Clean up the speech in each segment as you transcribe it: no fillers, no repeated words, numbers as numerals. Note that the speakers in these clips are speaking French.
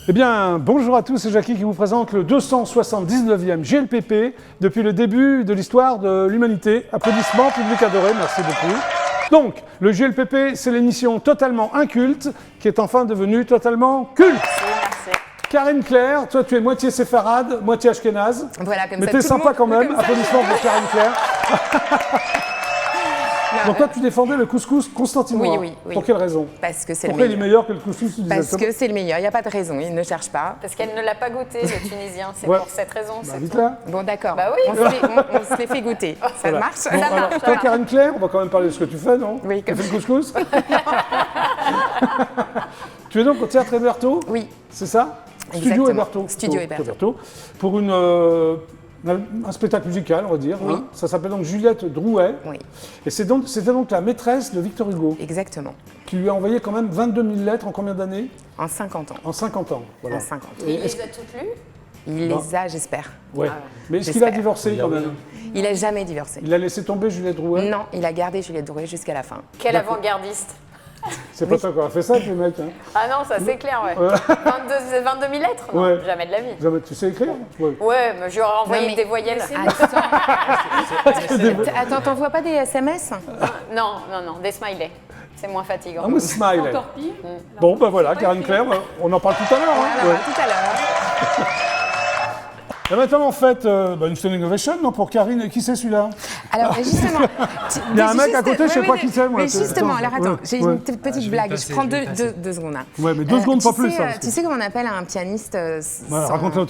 Eh bien, bonjour à tous, c'est Jackie qui vous présente le 279e GLPP depuis le début de l'histoire de l'humanité. Applaudissements, public adoré, merci beaucoup. Donc, le GLPP, c'est l'émission totalement inculte qui est enfin devenue totalement culte. Merci. Karine Claire, toi tu es moitié séfarade, moitié ashkénaze. Voilà, comme mais ça, t'es tout le sympa monde- quand même, comme ça. applaudissements pour Karine Claire. Non, Donc toi tu défendais le couscous constantinois. Oui. Pour quelle raison? Parce que c'est le Pourquoi il est meilleur. meilleur que le couscous, tu disais Parce ça? que c'est le meilleur, il n'y a pas de raison, il ne cherche pas. Parce qu'elle ne l'a pas goûté, le Tunisien, c'est Ouais. pour cette raison. Bah, c'est vite tout. là. Bon, d'accord. Bah oui. On se les fait goûter. Ça Voilà. marche Bon, Ça alors, marche, ça toi, marche. Karine Claire, on va quand même parler de ce que tu fais, non? Oui, Tu comme- fais le couscous. Tu es donc au Théâtre Héberto? Oui, C'est ça? Studio Exactement. Héberto. Studio Héberto. Pour un spectacle musical, on va dire. Oui. Hein. Ça s'appelle donc Juliette Drouet. oui, Et c'était donc la maîtresse de Victor Hugo, exactement. qui lui a envoyé quand même 22 000 lettres en combien d'années? En 50 ans. En 50 ans. Voilà. En 50 ans. Et Il est-ce- les a toutes lues. Il Bon. les a, j'espère. Ouais. Mais est-ce qu'il a J'espère. divorcé quand même? Il n'a jamais divorcé. Il a laissé tomber Juliette Drouet? Non, il a gardé Juliette Drouet jusqu'à la fin. Quel avant-gardiste. C'est pas toi qui auras fait ça avec les mecs. Hein. Ah non, ça c'est clair, ouais. 22 000 lettres? Non, Ouais. jamais de la vie. Jamais, tu sais écrire? Ouais. Ouais, mais je lui aurais envoyé Non, mais- des voyelles. Attends, t'envoies pas des SMS? Non, des smileys. C'est moins fatigant. Ah, moi, smile. Encore pire. Bon, ben voilà, Karine Claire, on en parle tout à l'heure. Hein. Alors, Ouais. tout à l'heure. Et maintenant, en fait, une standing ovation, non, pour Karine. Et qui c'est celui-là? Alors, justement. Il y a un mec à côté, je sais pas qui c'est, moi. Mais justement, alors attends, Ouais, j'ai ouais. une petite blague. Je prends deux secondes. Hein. Ouais, mais 2 secondes, tu pas plus. sais, hein, parce que- tu sais comment on appelle un pianiste Voilà, sans- raconte-le aux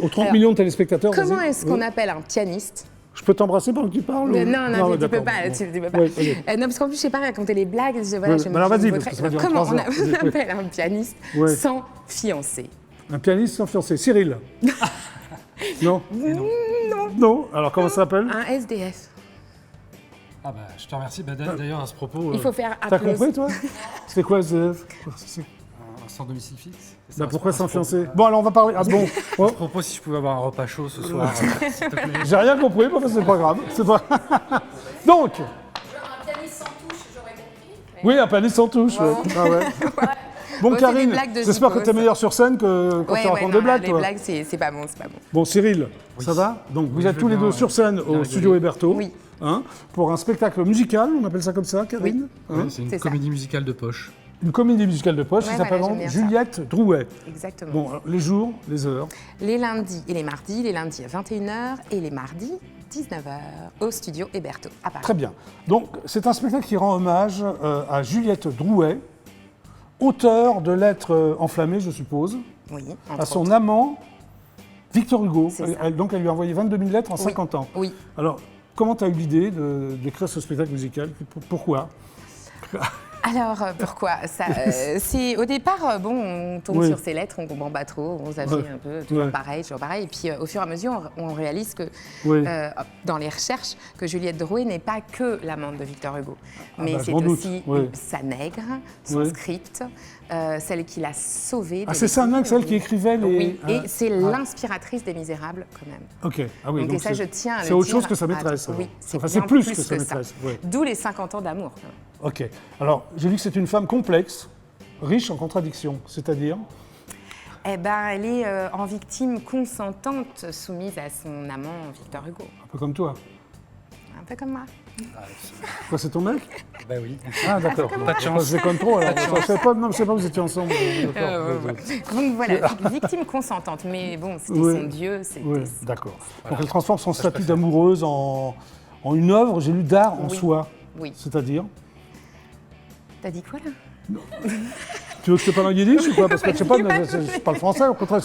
30 Alors, millions de téléspectateurs. Comment vas-y. est-ce qu'on Oui. appelle un pianiste? Je peux t'embrasser pendant que tu parles? ou- Non, tu peux d'accord, pas. bon. Tu peux pas. Ouais, allez. Non, parce qu'en plus, je sais pas raconter les blagues. Voilà, Ouais, mais alors vas-y, parce voudrais- que ça va durer Comment 3 on, heures. on appelle un pianiste Ouais. sans fiancé? Un pianiste sans fiancé. Cyril. Non. Non. Alors, comment ça s'appelle? Un SDF. Ah bah, je te remercie. Bah, d'ailleurs, à ce propos, Il faut faire T'as compris, toi? C'est quoi, SDF? un sans domicile fixe. C'est Bah, ça, pourquoi à ce sans propos. fiancé? Bon, alors, on va parler. Ah bon? À ce propos, si je pouvais avoir un repas chaud ce soir, s'il te plaît. J'ai rien compris, mais c'est pas grave. C'est pas... Donc, Un pianiste sans touche, j'aurais compris. oui, un pianiste sans touche. Ouais. Ah ouais. Bon, Bon, c'est Karine, des blagues de j'espère que Zippo, t'es meilleure sur scène que quand tu racontes des blagues, les toi. blagues, c'est pas bon, c'est pas bon. Bon, Cyril, Oui. ça va? Donc, vous Oui, êtes je tous veux les bien, deux sur scène bien au rigoler. studio Héberto, Oui. hein, pour un spectacle musical, on appelle ça comme ça, Karine? Hein? Oui, c'est une C'est ça. comédie musicale de poche. Une comédie musicale de poche qui Ouais, s'appelle voilà, donc j'aime bien ça. Juliette Drouet. Exactement. Bon, alors, les jours, les heures. Les lundis et les mardis, les lundis à 21h et les mardis 19h au studio Héberto à Paris. Très bien. Donc, c'est un spectacle qui rend hommage à Juliette Drouet, auteur de lettres enflammées, je suppose, Oui, à entre son autres. amant, Victor Hugo. C'est ça. Donc, elle lui a envoyé 22 000 lettres en 50 ans. Oui. Alors, comment tu as eu l'idée d'écrire ce spectacle musical? Pourquoi? Alors, pourquoi ça, c'est au départ, bon, on tombe Oui. sur ces lettres, on comprend pas trop, on s'agit Ouais. un peu, toujours Ouais. pareil, toujours pareil. Et puis, au fur et à mesure, on réalise que, Oui. dans les recherches, que Juliette Drouet n'est pas que l'amante de Victor Hugo, mais bah, je c'est m'en doute. aussi Oui. sa nègre, son Oui. script, celle qui l'a sauvée. Ah, de c'est ça, l'exil. non, celle qui écrivait les... Oui, et c'est ah. l'inspiratrice des Misérables, quand même. Ok, ah oui. Donc, et ça, c'est- je tiens à le C'est autre dire chose que sa à- maîtresse. Oui, alors. c'est Enfin, bien c'est plus plus que sa que ça. maîtresse. ouais. D'où les 50 ans d'amour. Ok. Alors, j'ai vu que c'est une femme complexe, riche en contradictions, c'est-à-dire... Eh ben, elle est en victime consentante, soumise à son amant Victor Hugo. Un peu comme toi. Un peu comme moi. Quoi, c'est ton mec? Bah oui. Ah, d'accord. Pas de chance. Je déconne trop, alors. Je savais pas, non, je sais pas, vous étiez ensemble. D'accord. Donc voilà, victime consentante. Mais bon, c'était Oui. son dieu. C'était... Oui, d'accord. Donc, elle transforme son statut d'amoureuse en une œuvre, j'ai lu, d'art en Oui. soi. Oui. C'est-à-dire... T'as dit quoi, là? Tu veux que je te parle en yiddish ou quoi? Parce que je sais pas, je parle français, au contraire,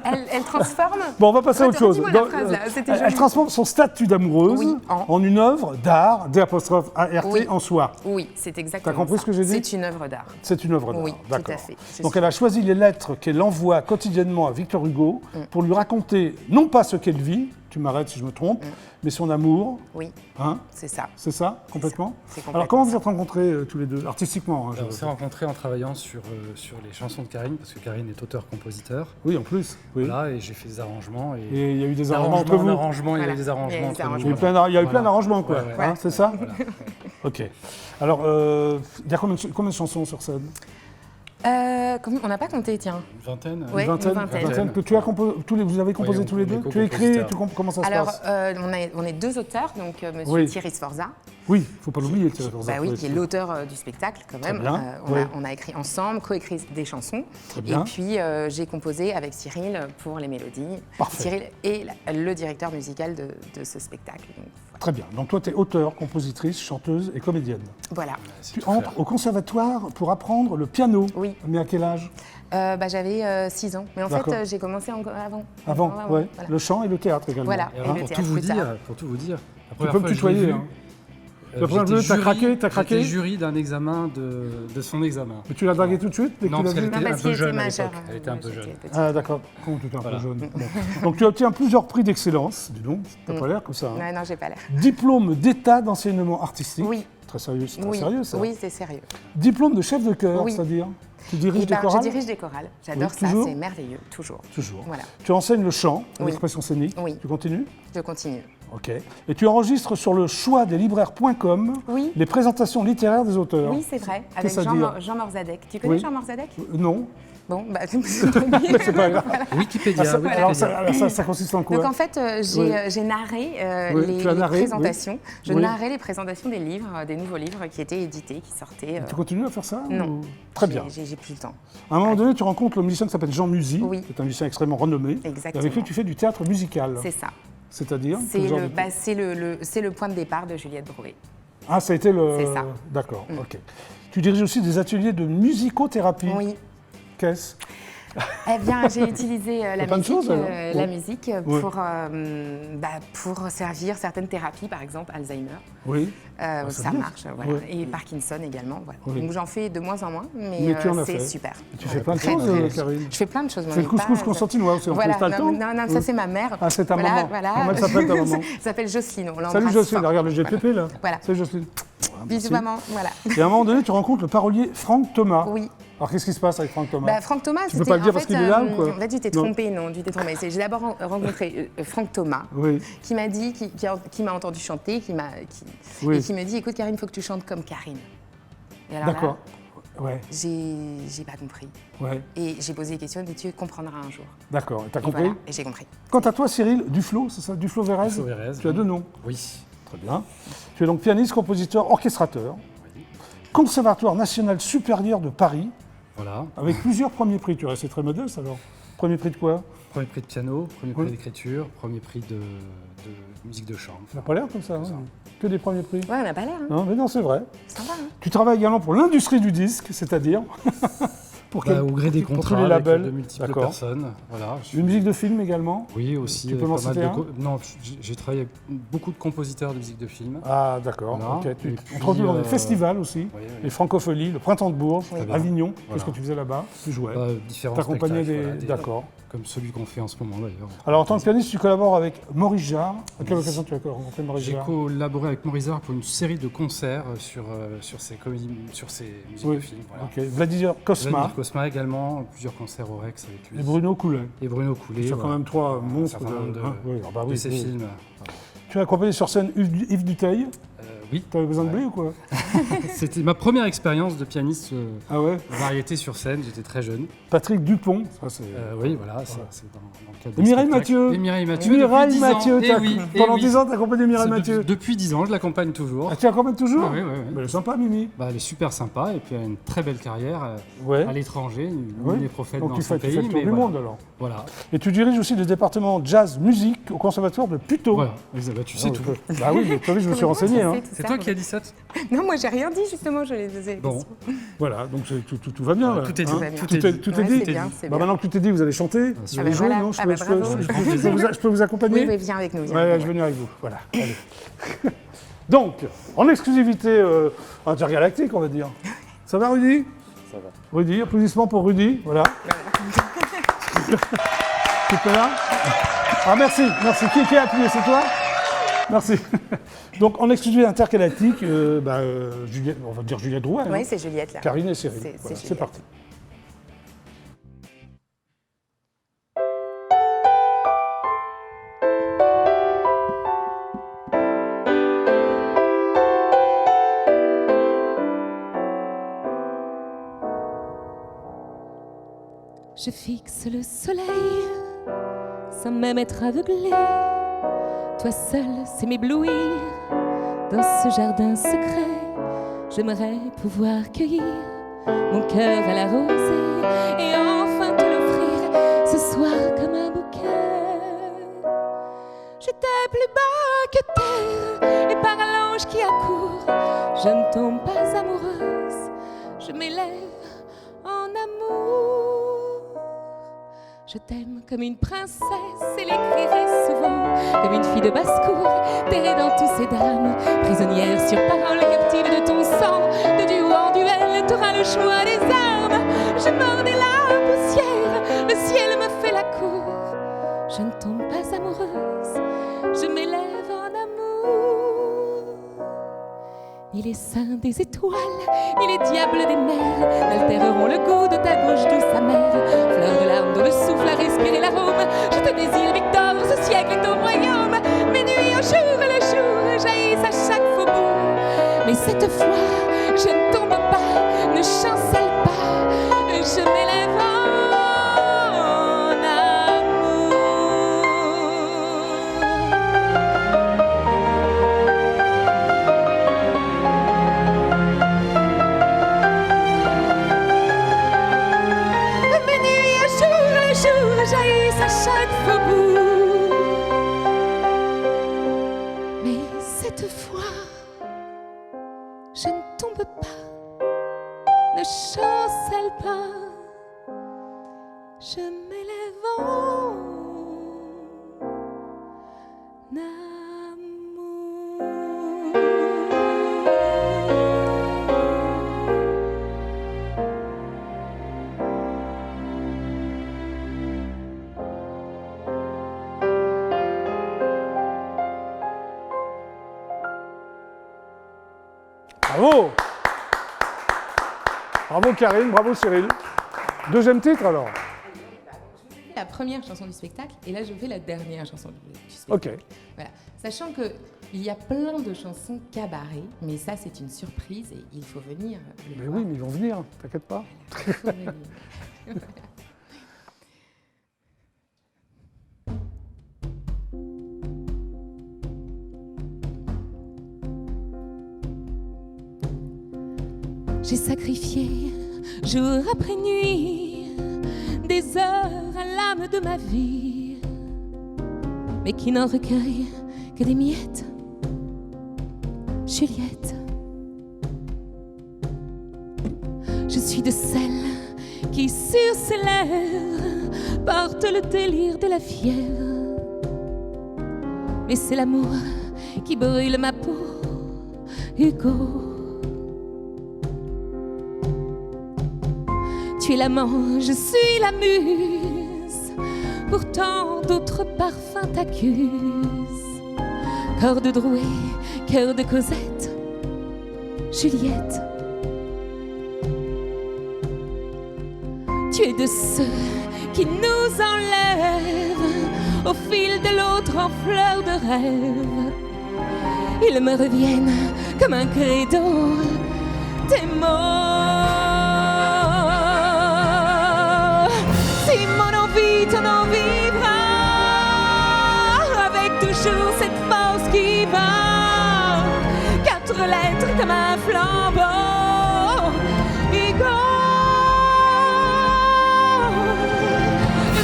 Elle transforme... Bon, on va passer à autre chose. Redis-moi la phrase, là, c'était Elle joli. transforme son statut d'amoureuse Oui, en une œuvre d'art, D''ART Oui. en soi. Oui, c'est exactement T'as compris ça. ce que j'ai dit? C'est une œuvre d'art. C'est une œuvre d'art. Oui, tout d'accord. à fait. Je Donc suis- elle a choisi les lettres qu'elle envoie quotidiennement à Victor Hugo pour lui raconter, non pas ce qu'elle vit, tu m'arrêtes si je me trompe, mais son amour. Oui, Hein, c'est ça. c'est ça, complètement C'est complètement Alors comment vous êtes rencontrés tous les deux, artistiquement hein, On s'est rencontrés en travaillant sur les chansons de Karine, parce que Karine est auteur-compositeur. Oui, en plus. Oui. Voilà, et j'ai fait des arrangements. Et il y a eu des arrangements entre vous. Il y a Voilà. eu des arrangements entre nous. Il y a eu plein, il y a eu plein Voilà. d'arrangements, quoi. Ouais, ouais. Hein, c'est ça Voilà. Ok. Alors, il y a combien de chansons sur scène? On n'a pas compté, tiens. Une vingtaine. Ouais, Une vingtaine, une vingtaine. que tu as vous avez composé Oui, tous les deux. on est Tu as écrit, co-compositeurs. comment ça se Alors, passe? on est deux auteurs, donc monsieur Oui. Thierry Sforza, Oui, il ne faut pas l'oublier. Thierry bah Sforza, oui, faut qui est écrire. l'auteur du spectacle quand Très même. bien, On, oui. on a écrit ensemble, coécrit des chansons. Très bien. Et puis j'ai composé avec Cyril pour les mélodies. Parfait. Cyril est le directeur musical de ce spectacle. Donc, Très bien. Donc toi, tu es auteur, compositrice, chanteuse et comédienne. voilà. Tu entres au conservatoire pour apprendre le piano. Oui. Mais à quel âge? J'avais 6 ans. Mais en D'accord. fait, j'ai commencé avant. Avant, ouais. Voilà. Le chant et le théâtre également. Voilà. Et Et alors, le pour théâtre tout vous plus tard. dire, la Tu première peux me fois que je l'ai tutoyer. vu, Hein. La première j'étais fois, t'as jury- craqué J'étais jury d'un examen de son examen. Mais tu l'as dragué tout de suite dès que Non, tu l'as parce vu qu'elle Non, était un parce peu qu'il était jeune à majeur. l'époque. Elle était un peu J'étais jeune. petite. Ah d'accord, comment tu étais un Voilà. peu jaune. Bon. Donc tu obtiens plusieurs prix d'excellence, dis donc, t'as pas l'air comme ça. Hein. Ouais, non, j'ai pas l'air. Diplôme d'état d'enseignement artistique. Oui. Très sérieux, c'est très Oui, sérieux ça. oui, c'est sérieux. Diplôme de chef de chœur, Oui. c'est-à-dire tu diriges Eh des ben, chorales. je dirige des chorales. J'adore Oui, ça, toujours c'est merveilleux, toujours. Toujours. Voilà, Tu enseignes le chant, Oui. l'expression scénique. Oui. Tu continues. je continue. Ok. Et tu enregistres sur le choixdeslibraires.com Oui. les présentations littéraires des auteurs. Oui, c'est vrai, avec Qu'est-ce à dire Jean Morzadek. Tu connais Oui. Jean Morzadek? Non, Bon, bah, c'est pas grave. Wikipédia. Ah, ça, Wikipédia. alors ça consiste en quoi? Donc en fait, j'ai narré Oui, tu as les narré, présentations. oui. Je Oui. narrais les présentations des livres, des nouveaux livres qui étaient édités, qui sortaient. Tu continues à faire ça Non. ou- Très bien. J'ai plus le temps. À un moment donné, tu rencontres le musicien qui s'appelle Jean Musy, Oui. qui est un musicien extrêmement renommé, et Exactement. avec qui tu fais du théâtre musical. C'est ça. C'est-à-dire C'est quel genre le, de- bah, c'est le point de départ de Juliette Drouet. Ah, ça a été le... C'est ça. D'accord, ok. Tu diriges aussi des ateliers de musicothérapie. Oui. Qu'est-ce? Eh bien, j'ai utilisé plein de choses, alors. la Oui. musique Oui. pour servir certaines thérapies, par exemple Alzheimer. Oui. c'est Ça bien. marche, voilà. Oui. Et Parkinson également. Voilà. Oui. Donc j'en fais de moins en moins, mais, Mais tu en as c'est fait. super. Tu Ouais, fais plein de très, choses, très- Karine. Je fais plein de choses. Tu fais le couscous constantinois aussi, en Voilà, plus, t'as le temps? non, ça c'est ma mère. Ah, c'est ta Voilà, maman. Voilà. Comment elle s'appelle, ta maman? Elle s'appelle Jocelyne, on l'embrasse Salut Jocelyne, fort. regarde le GPP là. Voilà. Salut Jocelyne. Ah, Bisous merci. maman, voilà. Et à un moment donné, tu rencontres le parolier Franck Thomas. Oui. Alors qu'est-ce qui se passe avec Franck Thomas? Bah, Franck Thomas, peux pas le dire parce qu'il est là ou quoi? En fait, tu t'es Non. trompé, non, tu t'es trompé. J'ai d'abord rencontré Franck Thomas, Oui. qui m'a dit, qui m'a entendu chanter, Oui. et qui me dit, écoute Karine, il faut que tu chantes comme Karine. Et alors D'accord. là, Ouais, j'ai pas compris. ouais. Et j'ai posé des questions, mais tu comprendras un jour. D'accord. Et t'as Et compris? voilà, et j'ai compris. Quant à toi, Cyril Duflo, c'est ça? Duflo Vérez? Duflo Vérez, Tu as oui. deux noms. Oui. Très bien. Tu es donc pianiste, compositeur, orchestrateur. Conservatoire national supérieur de Paris, Voilà. avec plusieurs premiers prix. Tu es resté très modeste alors. Premier prix de quoi? Premier prix de piano, premier Oui. prix d'écriture, premier prix de musique de chambre. Ça n'a pas l'air comme ça. Hein. Que des premiers prix. Ouais, on n'a pas l'air, hein. Non, mais non, c'est vrai. Sympa, hein. Tu travailles également pour l'industrie du disque, c'est-à-dire pour, Bah, au gré des pour tous contrats les avec labels. de multiples D'accord. personnes. Voilà. Une musique de film également. Oui, aussi. Tu peux m'en pas mal citer de un Non, j'ai travaillé avec beaucoup de compositeurs de musique de film. Ah, d'accord. Voilà. Ok. Et On puis, te retrouve dans des festivals aussi. oui, oui. Les Francopholies, le Printemps de Bourges, Très bien. Avignon. Voilà. Qu'est-ce que tu faisais là-bas? Tu jouais. Différents T'accompagnais spectacles. des... voilà, D'accord. Comme celui qu'on fait en ce moment d'ailleurs. Alors, en tant que pianiste, tu collabores avec Maurice Jarre. À quelle occasion tu as rencontré Maurice J'ai Jarre? collaboré avec Maurice Jarre pour une série de concerts sur ses comédies, sur ses musiques Oui. de films. Voilà. Ok. Vladimir Cosma Vladimir Cosma également, plusieurs concerts au Rex avec lui. et Bruno Coulet. Et Bruno Coulet. C'est quand même trois Un monstres certain nombre de, hein, oui, ah bah de oui, ses oui. films. Tu as accompagné sur scène Yves Duteil. Oui, Tu avais besoin de blé ou quoi? c'était ma première expérience de pianiste Ah ouais? variété sur scène, j'étais très jeune. Patrick Dupont. Ça, c'est... Oui, voilà, ça, c'est dans le cadre Et d'un Mireille spectacle. Mathieu. Et Mireille Mathieu. Mireille depuis 10 Mathieu, ans. Eh oui, eh pendant oui. 10 ans, tu as accompagné Mireille C'est Mathieu. Depuis 10 ans, je l'accompagne toujours. Ah, tu accompagnes toujours? Oui, oui, oui. Elle est sympa, Mimi. Bah, elle est super sympa et puis elle a une très belle carrière Ouais. à l'étranger, une Ouais. des prophètes Donc dans tu son fais pays. le tour mais du voilà. monde alors. Voilà. Et tu diriges aussi le département jazz musique au conservatoire de Puteaux. Voilà. Elisabeth, tu sais Ah, tout. Bah oui, mais tu as vu, je me suis Comment renseigné. ça Hein. se fait, tout C'est ça, toi moi qui as dit ça? Non, moi j'ai rien dit justement, je les faisais. Bon, Voilà, donc tout va bien. Là, tout est dit. hein. va bien. Tout est Ouais, dit. c'est bien, c'est Bah, bien. maintenant que tout est dit, vous allez chanter. Vous Ah allez bah jouer, voilà. non? Ah bah bravo. Je peux vous accompagner? Oui, viens avec nous. Viens Ouais, avec je vais venir avec vous. Voilà. Allez. Donc, en exclusivité intergalactique, on va dire. Ça va, Rudy? Ça va. Rudy, applaudissements pour Rudy. Voilà. Tu es là? Ah, merci. Qui a appuyé? C'est toi? Merci. Donc, en exclusivité intergalactique, Juliette, on va dire Juliette Drouet. nous. Oui, hein. c'est Juliette là. Karine et Cyril. C'est Voilà, c'est Juliette. parti. Je fixe le soleil sans même être aveuglé. Toi seul sais m'éblouir dans ce jardin secret. J'aimerais pouvoir cueillir mon cœur à la rosée et enfin te l'offrir ce soir comme un bouquet. J'étais plus bas que terre et par l'ange qui accourt, je ne tombe pas amoureuse, je m'élève en amour. Je t'aime comme une princesse et l'écrirai souvent, comme une fille de basse-cour, terrée dans tous ses drames, prisonnière sur parole, captive de ton sang, de duo en duel, t'auras le choix des armes. Je mordais la poussière, le ciel me fait la cour, je ne tombe pas amoureuse, je m'élève en amour. Ni les seins des étoiles, ni les diables des mers n'altéreront le goût de ta bouche douce amère. Fleur de larmes dont le souffle a respiré l'arôme, je te désire Victor, ce siècle est ton royaume. Mes nuits au jour et le jour jaillissent à chaque faubourg. Mais cette fois, je ne tombe pas, ne chancelle pas, je m'élève en jaillissent à chaque faubourg. Mais cette fois, je ne tombe pas, ne chancelle pas, je m'élève en Bravo! Bravo Karine, bravo Cyril. Deuxième titre alors. La première chanson du spectacle et là je fais la dernière chanson du spectacle. Ok. Voilà. Sachant qu'il y a plein de chansons cabaret, mais ça c'est une surprise et il faut venir les Mais voir. oui, mais ils vont venir, t'inquiète pas. Il faut venir. Voilà. J'ai sacrifié jour après nuit des heures à l'âme de ma vie, mais qui n'en recueille que des miettes. Juliette, je suis de celles qui sur ses lèvres portent le délire de la fièvre, mais c'est l'amour qui brûle ma peau. Hugo, tu es l'amant, je suis la muse, pourtant d'autres parfums t'accusent. Corps de Drouet, cœur de Cosette, Juliette. Tu es de ceux qui nous enlèvent au fil de l'autre en fleurs de rêve. Ils me reviennent comme un credo, tes mots. Si mon envie, ton envie va, avec toujours cette force qui va. 4 lettres comme un flambeau. Hugo,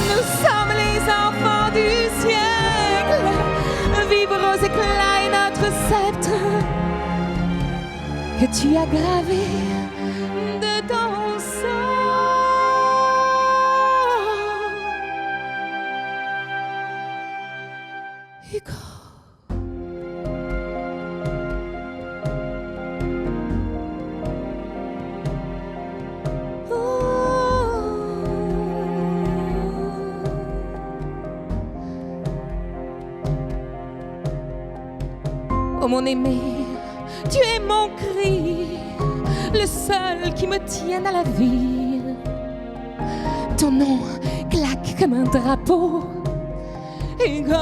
nous sommes les enfants du siècle. Vivre aux éclats est notre sceptre que tu as gravé de ton sang. Hugo. Oh mon aimé, tu es mon cri, le seul qui me tienne à la vie. Ton nom claque comme un drapeau. Hugo,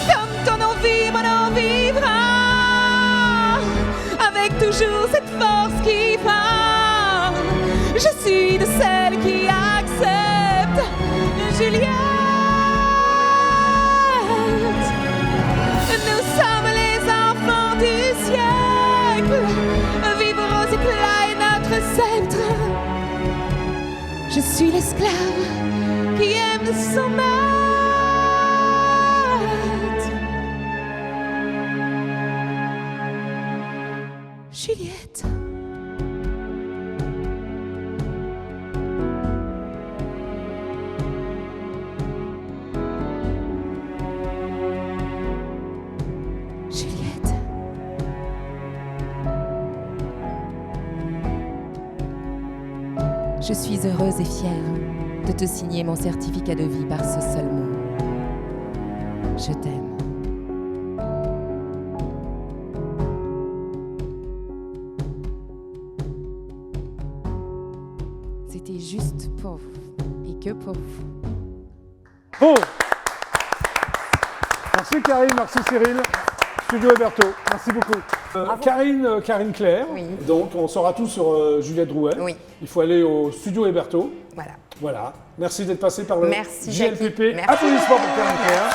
comme ton envie, mon envie vivra, avec toujours cette force qui va. Je suis de celles qui acceptent Juliette. Nous sommes les enfants du siècle, vivre aux éclats est notre sceptre. Je suis l'esclave qui aime son maître. Juliette. Juliette. Je suis heureuse et fière de te signer mon certificat de vie par ce seul mot. Je t'aime. C'était juste pour vous et que pour vous. Oh. Merci Karine, merci Cyril. Studio Héberto, merci beaucoup. Karine Claire, Oui. donc on saura tout sur Juliette Drouet. Oui. Il faut aller au Studio Héberto. Voilà. Voilà. Merci d'être passé par le Merci, JLPP. Jackie. Merci. Applaudissements pour Karine Claire.